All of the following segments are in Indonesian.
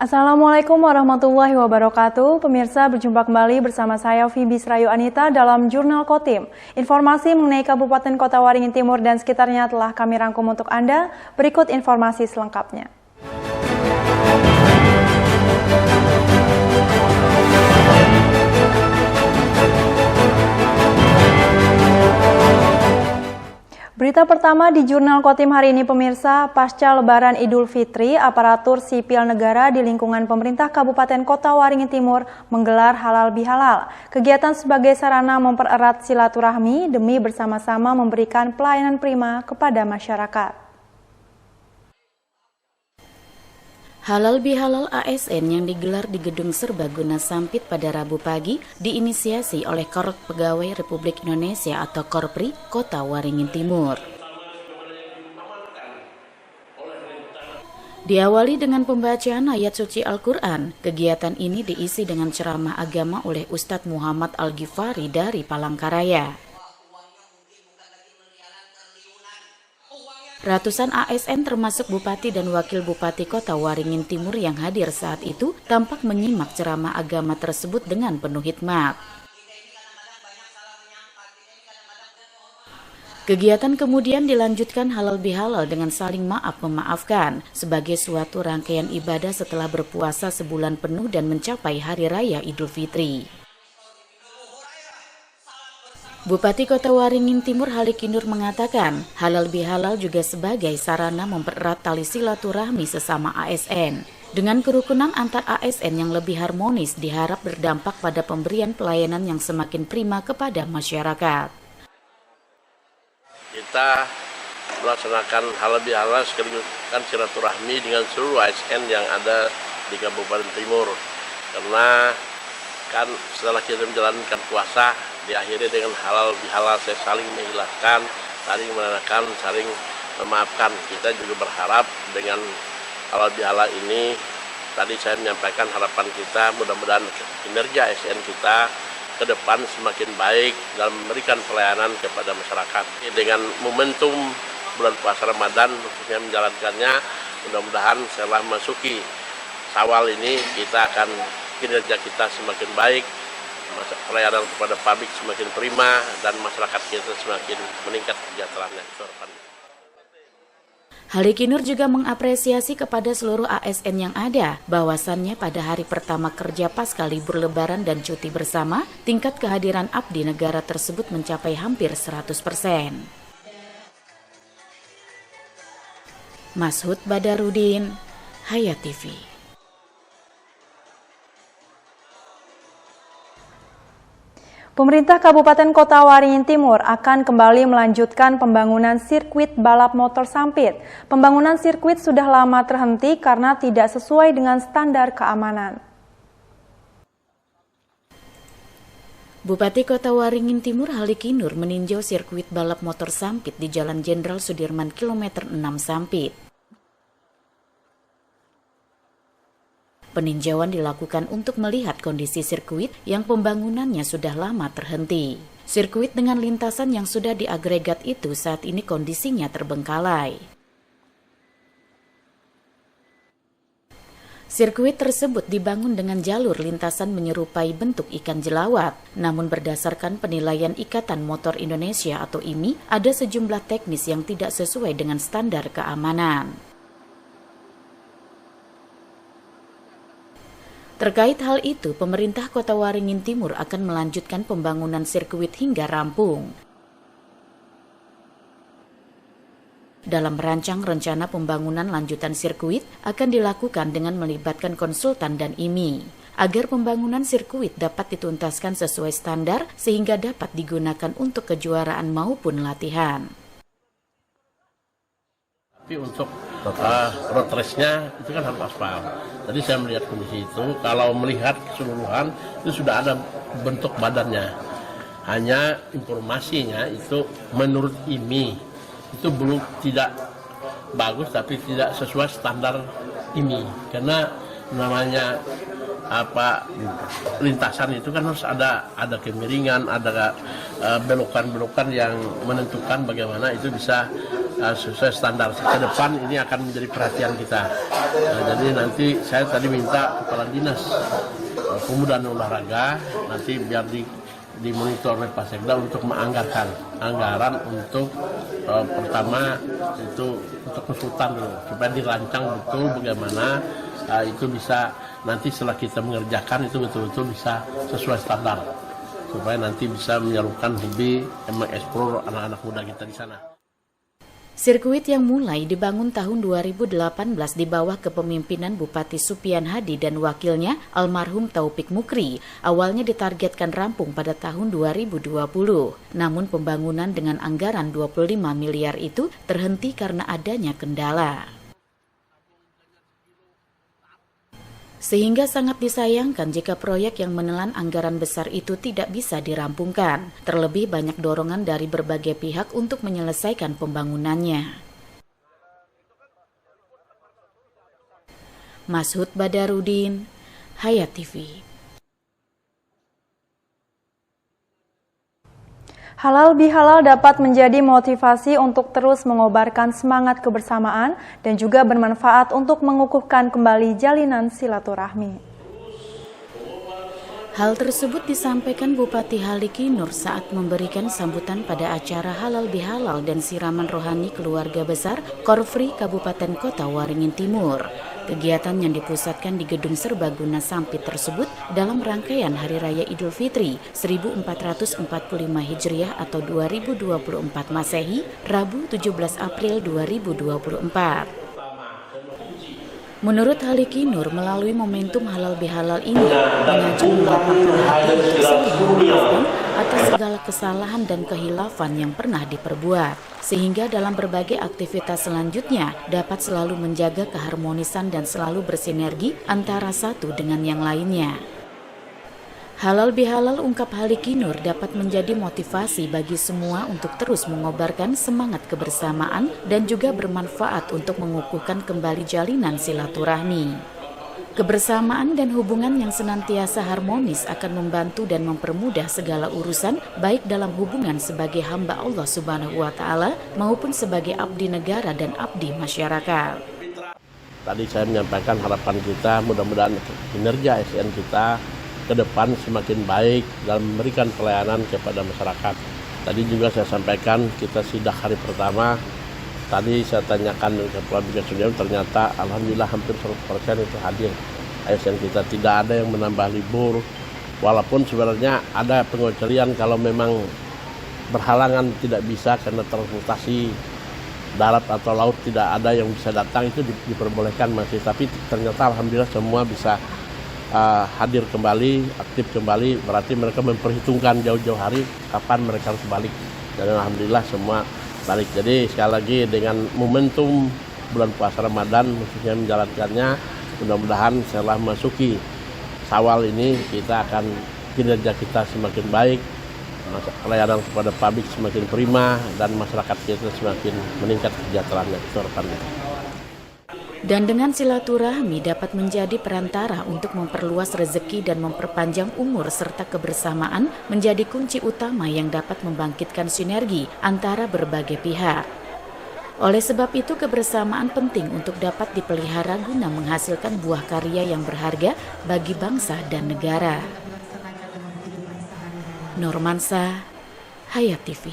Assalamualaikum warahmatullahi wabarakatuh. Pemirsa, berjumpa kembali bersama saya Vibi Srayu Anita dalam Jurnal Kotim. Informasi mengenai Kabupaten Kota Waringin Timur dan sekitarnya telah kami rangkum untuk Anda. Berikut informasi selengkapnya. Berita pertama di Jurnal Kotim hari ini, pemirsa, pasca Lebaran Idul Fitri, aparatur sipil negara di lingkungan pemerintah Kabupaten Kota Waringin Timur menggelar halal bihalal. Kegiatan sebagai sarana mempererat silaturahmi demi bersama-sama memberikan pelayanan prima kepada masyarakat. Halal bihalal ASN yang digelar di Gedung Serbaguna Sampit pada Rabu pagi diinisiasi oleh Korp Pegawai Republik Indonesia atau Korpri Kota Waringin Timur. Diawali dengan pembacaan ayat suci Al-Quran, kegiatan ini diisi dengan ceramah agama oleh Ustadz Muhammad Al-Ghifari dari Palangkaraya. Ratusan ASN termasuk Bupati dan Wakil Bupati Kota Waringin Timur yang hadir saat itu tampak menyimak ceramah agama tersebut dengan penuh hikmat. Kegiatan kemudian dilanjutkan halal bihalal dengan saling maaf memaafkan sebagai suatu rangkaian ibadah setelah berpuasa sebulan penuh dan mencapai Hari Raya Idul Fitri. Bupati Kota Waringin Timur Halikinur mengatakan, halal bihalal juga sebagai sarana mempererat tali silaturahmi sesama ASN. Dengan kerukunan antar ASN yang lebih harmonis diharap berdampak pada pemberian pelayanan yang semakin prima kepada masyarakat. Kita melaksanakan halal bihalal sekaligus silaturahmi dengan seluruh ASN yang ada di Kabupaten Timur. Karena kan setelah kita menjalankan puasa, diakhiri dengan halal bihalal, saya saling mengikhlaskan, saling menandakan, saling memaafkan. Kita juga berharap dengan halal bihalal ini, tadi saya menyampaikan harapan kita, mudah-mudahan kinerja ASN kita ke depan semakin baik dalam memberikan pelayanan kepada masyarakat. Dengan momentum bulan puasa Ramadan, khususnya menjalankannya, mudah-mudahan setelah masuki Syawal ini, kita akan kinerja kita semakin baik, pelayanan kepada publik semakin prima, dan masyarakat kita semakin meningkat kesejahteraannya. Halikinur juga mengapresiasi kepada seluruh ASN yang ada, bahwasannya pada hari pertama kerja pasca libur lebaran dan cuti bersama, tingkat kehadiran abdi negara tersebut mencapai hampir 100%. Mashud Badarudin, Hayat TV. Pemerintah Kabupaten Kota Waringin Timur akan kembali melanjutkan pembangunan sirkuit balap motor Sampit. Pembangunan sirkuit sudah lama terhenti karena tidak sesuai dengan standar keamanan. Bupati Kota Waringin Timur Halikinur meninjau sirkuit balap motor Sampit di Jalan Jenderal Sudirman kilometer 6 Sampit. Peninjauan dilakukan untuk melihat kondisi sirkuit yang pembangunannya sudah lama terhenti. Sirkuit dengan lintasan yang sudah diagregat itu saat ini kondisinya terbengkalai. Sirkuit tersebut dibangun dengan jalur lintasan menyerupai bentuk ikan jelawat. Namun berdasarkan penilaian Ikatan Motor Indonesia atau IMI, ada sejumlah teknis yang tidak sesuai dengan standar keamanan. Terkait hal itu, pemerintah Kota Waringin Timur akan melanjutkan pembangunan sirkuit hingga rampung. Dalam merancang rencana pembangunan lanjutan sirkuit akan dilakukan dengan melibatkan konsultan dan IMI, agar pembangunan sirkuit dapat dituntaskan sesuai standar sehingga dapat digunakan untuk kejuaraan maupun latihan. Tapi untuk road race-nya itu kan harus aspal. Tadi saya melihat kondisi itu, kalau melihat keseluruhan itu sudah ada bentuk badannya. Hanya informasinya itu menurut IMI itu belum tidak bagus, tapi tidak sesuai standar IMI. Karena namanya lintasan itu kan harus ada kemiringan, ada belokan-belokan yang menentukan bagaimana itu bisa sesuai standar. Ke depan ini akan menjadi perhatian kita. Jadi nanti saya tadi minta kepala dinas pemuda dan olahraga nanti biar dimonitor oleh Pak Sekda untuk menganggarkan anggaran untuk pertama itu untuk konsultan dulu supaya dirancang betul bagaimana itu bisa nanti setelah kita mengerjakan itu betul-betul bisa sesuai standar supaya nanti bisa menyalurkan hobi mengeksplor anak-anak muda kita di sana. Sirkuit yang mulai dibangun tahun 2018 di bawah kepemimpinan Bupati Supian Hadi dan wakilnya almarhum Taufik Mukri awalnya ditargetkan rampung pada tahun 2020. Namun pembangunan dengan anggaran 25 miliar itu terhenti karena adanya kendala. Sehingga sangat disayangkan jika proyek yang menelan anggaran besar itu tidak bisa dirampungkan. Terlebih banyak dorongan dari berbagai pihak untuk menyelesaikan pembangunannya. Mashud Badarudin, Hayat TV. Halal bihalal dapat menjadi motivasi untuk terus mengobarkan semangat kebersamaan dan juga bermanfaat untuk mengukuhkan kembali jalinan silaturahmi. Hal tersebut disampaikan Bupati Haliki Nur saat memberikan sambutan pada acara Halal Bihalal dan Siraman Rohani Keluarga Besar Korfri Kabupaten Kota Waringin Timur. Kegiatan yang dipusatkan di Gedung Serbaguna Sampit tersebut dalam rangkaian Hari Raya Idul Fitri 1445 Hijriah atau 2024 Masehi, Rabu 17 April 2024. Menurut Haliki Nur, melalui momentum halal bihalal ini mengajak melapangkan hati untuk saling memaafkan atas segala kesalahan dan kehilafan yang pernah diperbuat, sehingga dalam berbagai aktivitas selanjutnya dapat selalu menjaga keharmonisan dan selalu bersinergi antara satu dengan yang lainnya. Halal bihalal, ungkap Haliki Nur, dapat menjadi motivasi bagi semua untuk terus mengobarkan semangat kebersamaan dan juga bermanfaat untuk mengukuhkan kembali jalinan silaturahmi. Kebersamaan dan hubungan yang senantiasa harmonis akan membantu dan mempermudah segala urusan baik dalam hubungan sebagai hamba Allah Subhanahu wa Ta'ala maupun sebagai abdi negara dan abdi masyarakat. Tadi saya menyampaikan harapan kita mudah-mudahan kinerja ASN kita ke depan semakin baik dalam memberikan pelayanan kepada masyarakat. Tadi juga saya sampaikan kita sidak hari pertama. Tadi saya tanyakan ke Kepala Bidang Sdm, ternyata alhamdulillah hampir 100% itu hadir. ASN kita tidak ada yang menambah libur. Walaupun sebenarnya ada pengecualian kalau memang berhalangan tidak bisa karena transportasi darat atau laut tidak ada yang bisa datang, itu diperbolehkan masih. Tapi ternyata alhamdulillah semua bisa hadir kembali, aktif kembali, berarti mereka memperhitungkan jauh-jauh hari kapan mereka harus balik. Dan alhamdulillah semua balik. Jadi sekali lagi dengan momentum bulan puasa Ramadan khususnya menjalankannya, mudah-mudahan setelah masuki Syawal ini kita akan kinerja kita semakin baik, pelayanan kepada publik semakin prima dan masyarakat kita semakin meningkat kesejahteraannya. Itu harapannya. Dan dengan silaturahmi dapat menjadi perantara untuk memperluas rezeki dan memperpanjang umur serta kebersamaan menjadi kunci utama yang dapat membangkitkan sinergi antara berbagai pihak. Oleh sebab itu kebersamaan penting untuk dapat dipelihara guna menghasilkan buah karya yang berharga bagi bangsa dan negara. Normansa, Hayat TV.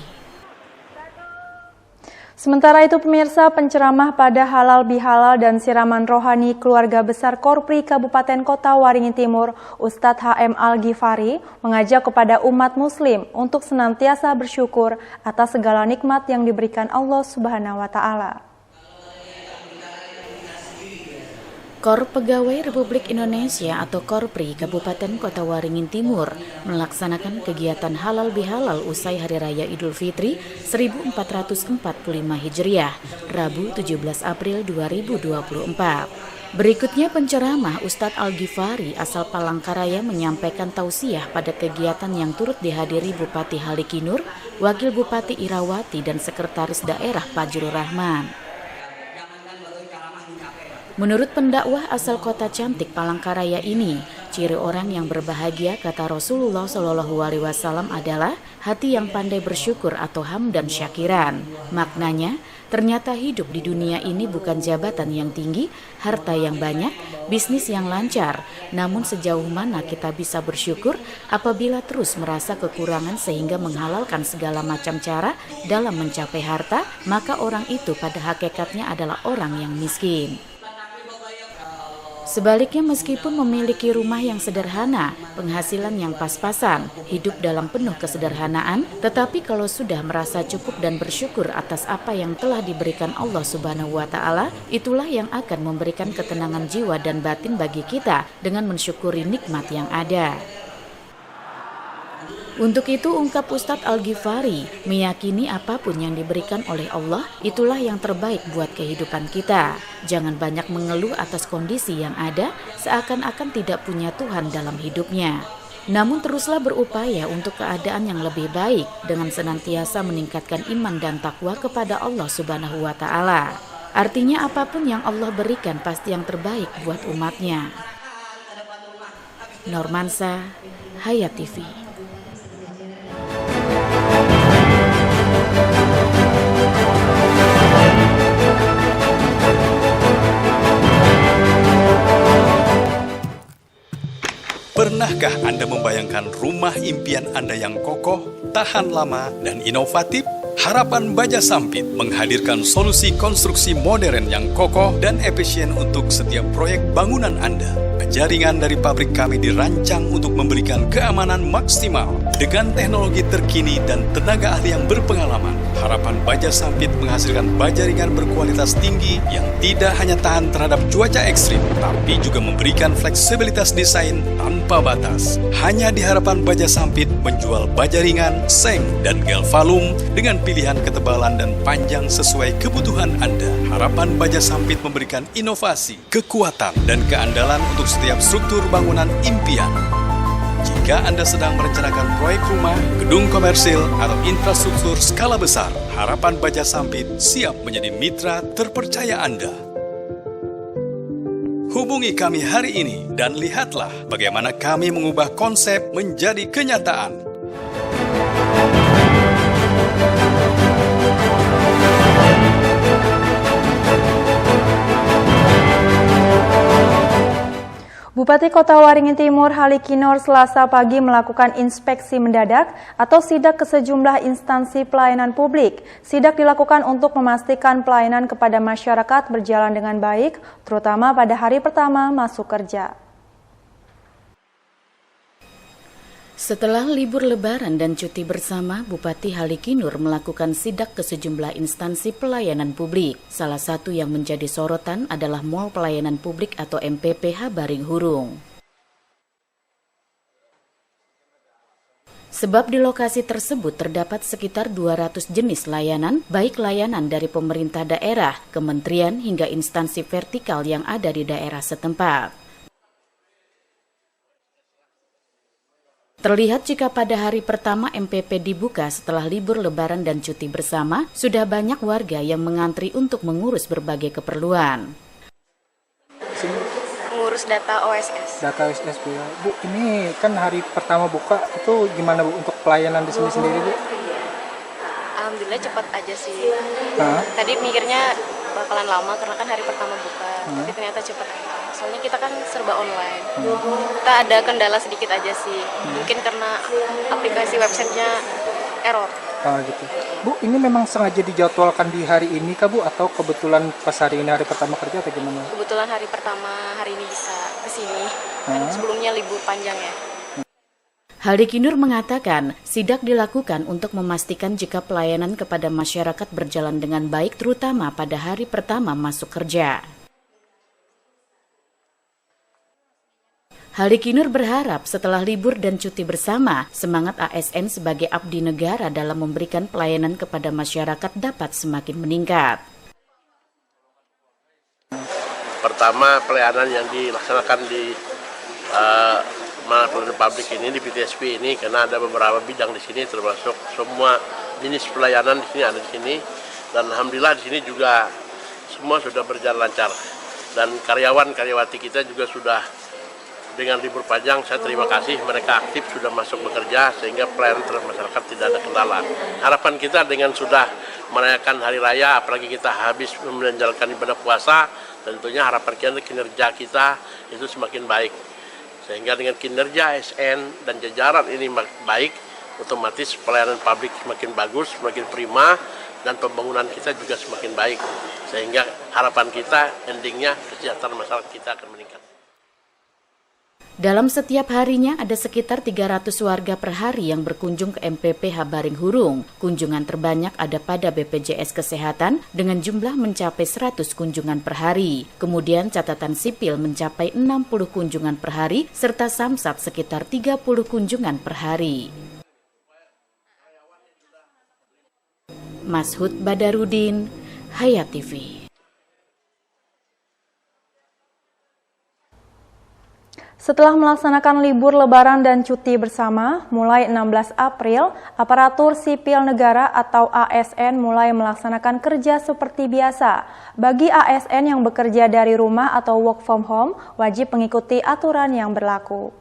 Sementara itu pemirsa, penceramah pada halal bihalal dan siraman rohani keluarga besar Korpri Kabupaten Kota Waringin Timur, Ustadz HM Al-Ghifari, mengajak kepada umat muslim untuk senantiasa bersyukur atas segala nikmat yang diberikan Allah Subhanahu wa Ta'ala. Kor Pegawai Republik Indonesia atau Korpri Kabupaten Kota Waringin Timur melaksanakan kegiatan halal bihalal usai Hari Raya Idul Fitri 1445 Hijriah, Rabu 17 April 2024. Berikutnya penceramah Ustadz Al-Ghifari asal Palangkaraya menyampaikan tausiah pada kegiatan yang turut dihadiri Bupati Haliki Nur, Wakil Bupati Irawati dan Sekretaris Daerah Fajrul Rahman. Menurut pendakwah asal Kota Cantik Palangkaraya ini, ciri orang yang berbahagia kata Rasulullah SAW adalah hati yang pandai bersyukur atau hamdan syakiran. Maknanya, Ternyata hidup di dunia ini bukan jabatan yang tinggi, harta yang banyak, bisnis yang lancar. Namun sejauh mana kita bisa bersyukur apabila terus merasa kekurangan sehingga menghalalkan segala macam cara dalam mencapai harta, maka orang itu pada hakikatnya adalah orang yang miskin. Sebaliknya, meskipun memiliki rumah yang sederhana, penghasilan yang pas-pasan, hidup dalam penuh kesederhanaan, tetapi kalau sudah merasa cukup dan bersyukur atas apa yang telah diberikan Allah Subhanahu wa Ta'ala, itulah yang akan memberikan ketenangan jiwa dan batin bagi kita dengan mensyukuri nikmat yang ada. Untuk itu, ungkap Ustadz Al-Ghifari, meyakini apapun yang diberikan oleh Allah, itulah yang terbaik buat kehidupan kita. Jangan banyak mengeluh atas kondisi yang ada, seakan-akan tidak punya Tuhan dalam hidupnya. Namun teruslah berupaya untuk keadaan yang lebih baik, dengan senantiasa meningkatkan iman dan takwa kepada Allah Subhanahu wa Ta'ala. Artinya apapun yang Allah berikan pasti yang terbaik buat umatnya. Normansa, Hayat TV. Pernahkah Anda membayangkan rumah impian Anda yang kokoh, tahan lama, dan inovatif? Harapan Baja Sampit menghadirkan solusi konstruksi modern yang kokoh dan efisien untuk setiap proyek bangunan Anda. Jaringan dari pabrik kami dirancang untuk memberikan keamanan maksimal dengan teknologi terkini dan tenaga ahli yang berpengalaman. Harapan Baja Sampit menghasilkan baja ringan berkualitas tinggi yang tidak hanya tahan terhadap cuaca ekstrim, tapi juga memberikan fleksibilitas desain tanpa batas. Hanya di Harapan Baja Sampit menjual baja ringan, seng, dan galvalum dengan pilihan ketebalan dan panjang sesuai kebutuhan Anda. Harapan Baja Sampit memberikan inovasi, kekuatan, dan keandalan untuk setiap struktur bangunan impian. Jika Anda sedang merencanakan proyek rumah, gedung komersil, atau infrastruktur skala besar, Harapan Baja Sampit siap menjadi mitra terpercaya Anda. Hubungi kami hari ini dan lihatlah bagaimana kami mengubah konsep menjadi kenyataan. Bupati Kota Waringin Timur Halikinor Selasa pagi melakukan inspeksi mendadak atau sidak ke sejumlah instansi pelayanan publik. Sidak dilakukan untuk memastikan pelayanan kepada masyarakat berjalan dengan baik, terutama pada hari pertama masuk kerja. Setelah libur lebaran dan cuti bersama, Bupati Halikinor melakukan sidak ke sejumlah instansi pelayanan publik. Salah satu yang menjadi sorotan adalah Mall Pelayanan Publik atau MPPH Baringhurung. Sebab di lokasi tersebut terdapat sekitar 200 jenis layanan, baik layanan dari pemerintah daerah, kementerian, hingga instansi vertikal yang ada di daerah setempat. Terlihat jika pada hari pertama MPP dibuka setelah libur lebaran dan cuti bersama, sudah banyak warga yang mengantri untuk mengurus berbagai keperluan. Mengurus data OSS. Data OSS, Bu. Bu, ini kan hari pertama buka, itu gimana Bu untuk pelayanan di sini sendiri, Bu? Alhamdulillah cepat aja sih. Hah? Tadi mikirnya bakalan lama karena kan hari pertama buka, tapi ternyata cepat aja. Soalnya kita kan serba online. Kita ada kendala sedikit aja sih. Mungkin karena aplikasi websitenya error. Oh gitu. Bu, ini memang sengaja dijadwalkan di hari ini kah Bu? Atau kebetulan pas hari ini hari pertama kerja atau gimana? Kebetulan hari pertama hari ini bisa kesini. Kan sebelumnya libur panjang ya. Halikinor mengatakan, sidak dilakukan untuk memastikan jika pelayanan kepada masyarakat berjalan dengan baik, terutama pada hari pertama masuk kerja. Halikinor berharap setelah libur dan cuti bersama, semangat ASN sebagai abdi negara dalam memberikan pelayanan kepada masyarakat dapat semakin meningkat. Pertama, pelayanan yang dilaksanakan di pelayanan publik ini, di PTSP ini, karena ada beberapa bidang di sini, termasuk semua jenis pelayanan di sini ada di sini, dan alhamdulillah di sini juga semua sudah berjalan lancar, dan karyawan-karyawati kita juga sudah dengan libur panjang, saya terima kasih mereka aktif sudah masuk bekerja sehingga pelayanan terhadap masyarakat tidak ada kendala. Harapan kita dengan sudah merayakan hari raya, apalagi kita habis menjalankan ibadah puasa, tentunya harapan kita kinerja kita itu semakin baik. Sehingga dengan kinerja ASN dan jajaran ini baik, otomatis pelayanan publik semakin bagus, semakin prima, dan pembangunan kita juga semakin baik. Sehingga harapan kita endingnya kesejahteraan masyarakat kita akan meningkat. Dalam setiap harinya ada sekitar 300 warga per hari yang berkunjung ke MPP Habaring Hurung. Kunjungan terbanyak ada pada BPJS Kesehatan dengan jumlah mencapai 100 kunjungan per hari. Kemudian catatan sipil mencapai 60 kunjungan per hari serta Samsat sekitar 30 kunjungan per hari. Mashud Badarudin, Hayat TV. Setelah melaksanakan libur lebaran dan cuti bersama, mulai 16 April, aparatur sipil negara atau ASN mulai melaksanakan kerja seperti biasa. Bagi ASN yang bekerja dari rumah atau work from home, wajib mengikuti aturan yang berlaku.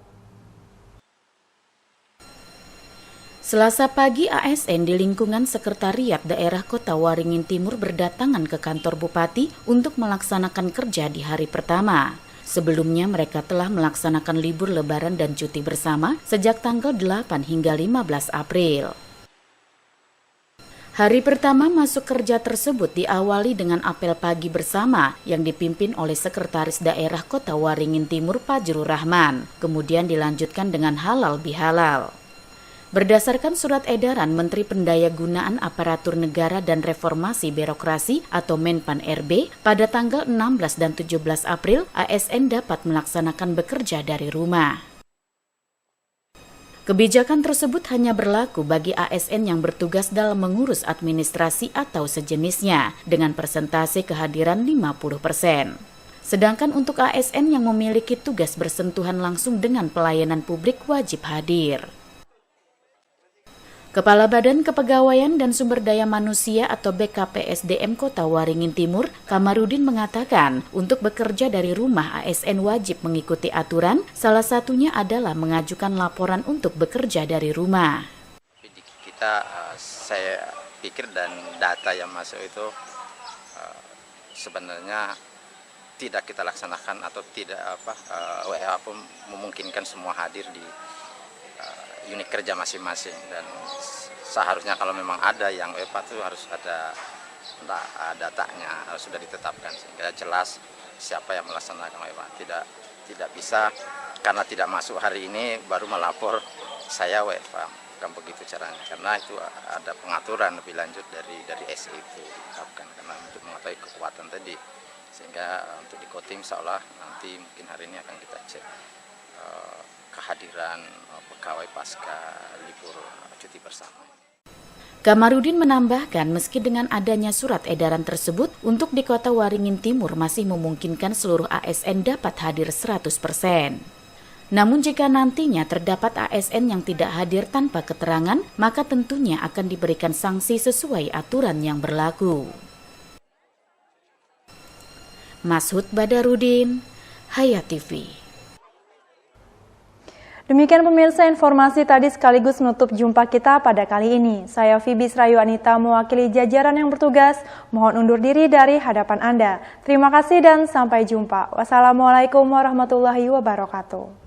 Selasa pagi, ASN di lingkungan Sekretariat Daerah Kota Waringin Timur berdatangan ke kantor Bupati untuk melaksanakan kerja di hari pertama. Sebelumnya mereka telah melaksanakan libur lebaran dan cuti bersama sejak tanggal 8 hingga 15 April. Hari pertama masuk kerja tersebut diawali dengan apel pagi bersama yang dipimpin oleh Sekretaris Daerah Kota Waringin Timur Fajrul Rahman, kemudian dilanjutkan dengan halal bihalal. Berdasarkan surat edaran Menteri Pendayagunaan Aparatur Negara dan Reformasi Birokrasi atau Menpan RB, pada tanggal 16 dan 17 April, ASN dapat melaksanakan bekerja dari rumah. Kebijakan tersebut hanya berlaku bagi ASN yang bertugas dalam mengurus administrasi atau sejenisnya, dengan persentase kehadiran 50%. Sedangkan untuk ASN yang memiliki tugas bersentuhan langsung dengan pelayanan publik wajib hadir. Kepala Badan Kepegawaian dan Sumber Daya Manusia atau BKPSDM Kota Waringin Timur, Kamarudin mengatakan untuk bekerja dari rumah ASN wajib mengikuti aturan, salah satunya adalah mengajukan laporan untuk bekerja dari rumah. Kita, saya pikir dan data yang masuk itu sebenarnya tidak kita laksanakan atau tidak WA pun memungkinkan semua hadir di unit kerja masing-masing, dan seharusnya kalau memang ada yang WFA itu harus ada datanya, harus sudah ditetapkan sehingga jelas siapa yang melaksanakan WFA. Tidak bisa karena tidak masuk hari ini baru melapor saya WFA, bukan begitu caranya, karena itu ada pengaturan lebih lanjut dari SE itu ditetapkan karena untuk mengetahui kekuatan tadi, sehingga untuk di Kotim seolah nanti mungkin hari ini akan kita cek kehadiran pegawai pasca libur cuti bersama. Kamarudin menambahkan meski dengan adanya surat edaran tersebut, untuk di Kota Waringin Timur masih memungkinkan seluruh ASN dapat hadir 100%. Namun jika nantinya terdapat ASN yang tidak hadir tanpa keterangan, maka tentunya akan diberikan sanksi sesuai aturan yang berlaku. Mashud Badarudin, Hayat TV. Demikian pemirsa, informasi tadi sekaligus menutup jumpa kita pada kali ini. Saya Fibis Rayu Anita mewakili jajaran yang bertugas, mohon undur diri dari hadapan Anda. Terima kasih dan sampai jumpa. Wassalamualaikum warahmatullahi wabarakatuh.